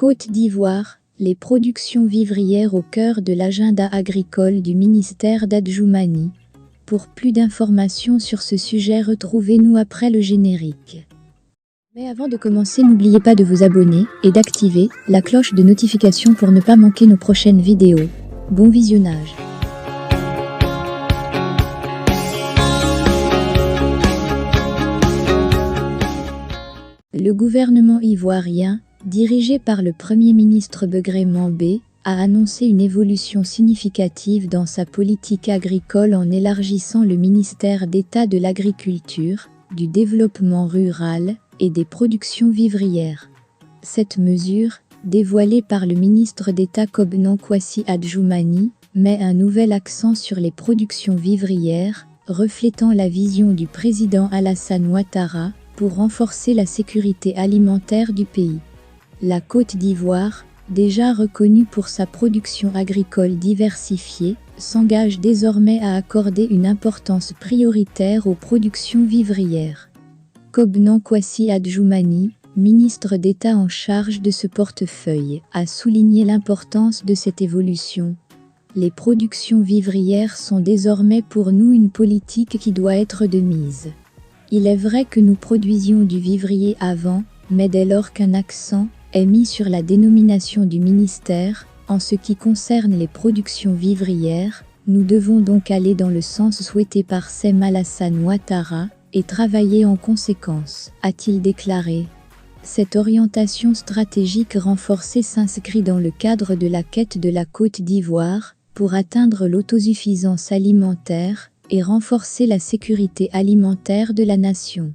Côte d'Ivoire, les productions vivrières au cœur de l'agenda agricole du ministère d'Adjoumani. Pour plus d'informations sur ce sujet, retrouvez-nous après le générique. Mais avant de commencer, n'oubliez pas de vous abonner et d'activer la cloche de notification pour ne pas manquer nos prochaines vidéos. Bon visionnage. Le gouvernement ivoirien, dirigé par le Premier ministre Begré Mambé, a annoncé une évolution significative dans sa politique agricole en élargissant le ministère d'État de l'Agriculture, du Développement rural et des productions vivrières. Cette mesure, dévoilée par le ministre d'État Kobnan Kwasi Adjoumani, met un nouvel accent sur les productions vivrières, reflétant la vision du président Alassane Ouattara pour renforcer la sécurité alimentaire du pays. La Côte d'Ivoire, déjà reconnue pour sa production agricole diversifiée, s'engage désormais à accorder une importance prioritaire aux productions vivrières. Kobnan Kwasi Adjoumani, ministre d'État en charge de ce portefeuille, a souligné l'importance de cette évolution. Les productions vivrières sont désormais pour nous une politique qui doit être de mise. Il est vrai que nous produisions du vivrier avant, mais dès lors qu'un accent est mis sur la dénomination du ministère, en ce qui concerne les productions vivrières, nous devons donc aller dans le sens souhaité par Sem Alassane Ouattara et travailler en conséquence, a-t-il déclaré. Cette orientation stratégique renforcée s'inscrit dans le cadre de la quête de la Côte d'Ivoire pour atteindre l'autosuffisance alimentaire et renforcer la sécurité alimentaire de la nation.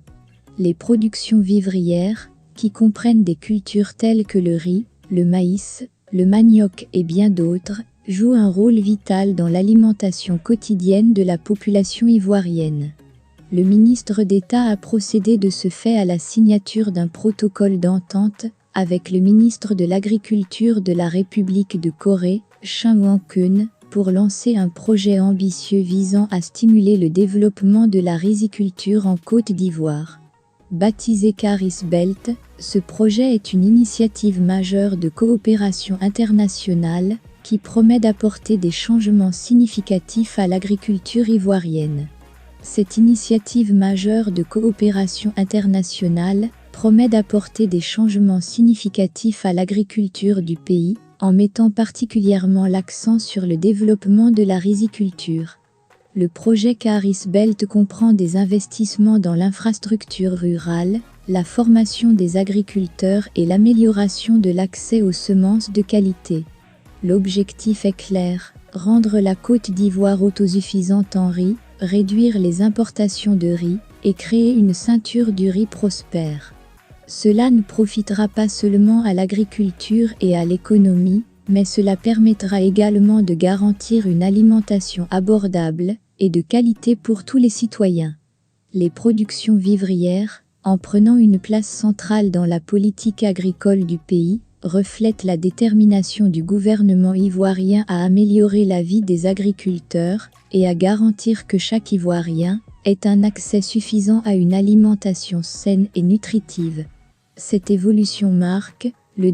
Les productions vivrières, qui comprennent des cultures telles que le riz, le maïs, le manioc et bien d'autres, jouent un rôle vital dans l'alimentation quotidienne de la population ivoirienne. Le ministre d'État a procédé de ce fait à la signature d'un protocole d'entente avec le ministre de l'Agriculture de la République de Corée, Chin Wang-kun, pour lancer un projet ambitieux visant à stimuler le développement de la riziculture en Côte d'Ivoire. Baptisé Caris Belt, ce projet est une initiative majeure de coopération internationale qui promet d'apporter des changements significatifs à l'agriculture ivoirienne. Cette initiative majeure de coopération internationale promet d'apporter des changements significatifs à l'agriculture du pays, en mettant particulièrement l'accent sur le développement de la riziculture. Le projet Caris Belt comprend des investissements dans l'infrastructure rurale, la formation des agriculteurs et l'amélioration de l'accès aux semences de qualité. L'objectif est clair, rendre la Côte d'Ivoire autosuffisante en riz, réduire les importations de riz et créer une ceinture du riz prospère. Cela ne profitera pas seulement à l'agriculture et à l'économie, mais cela permettra également de garantir une alimentation abordable et de qualité pour tous les citoyens. Les productions vivrières, en prenant une place centrale dans la politique agricole du pays, reflètent la détermination du gouvernement ivoirien à améliorer la vie des agriculteurs et à garantir que chaque Ivoirien ait un accès suffisant à une alimentation saine et nutritive. Cette évolution marque le